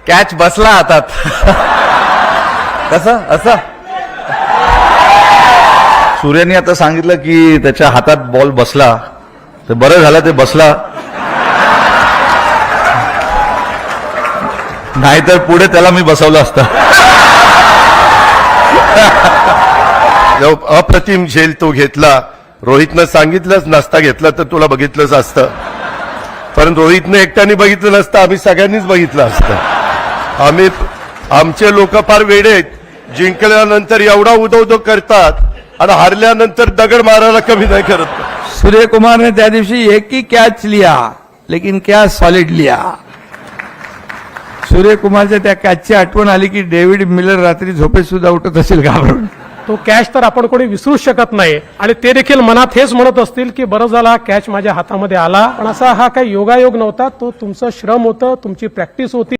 Catch बसला हातात. कसं असं सूर्याने आता सांगितलं की त्याच्या हातात बॉल बसला, तर बरं झालं ते बसला, नाहीतर पुढे त्याला मी बसवलं असतं. अप्रतिम झेल तो घेतला. रोहितनं सांगितलंच नसता घेतलं तर तुला बघितलंच असतं, पण रोहितने एकट्याने बघितलं नसतं, आम्ही सगळ्यांनीच बघितलं असतं. आमचे लोक फार वेडे आहेत, जिंकल्यानंतर एवढा उदो करतात आणि हारल्यानंतर दगड मारायला कमी नाही करत. सूर्य कुमार ने त्या दिवशी एक ही कैच लिया, लेकिन क्या सॉलिड लिया. सूर्य कुमारच्या त्या कॅचची आठवण आली की डेव्हिड मिलर रात्री झोपेत सुद्धा उठत असेल घाबरून. तो कॅच तर आपण कोणी विसरूच शकत नाही आणि ते देखील मनात हेच म्हणत असतील की बरं झाला कॅच माझ्या हातामध्ये आला. पण असा हा काही योगायोग नव्हता, तो तुमचं श्रम होतं, तुमची प्रॅक्टिस होती.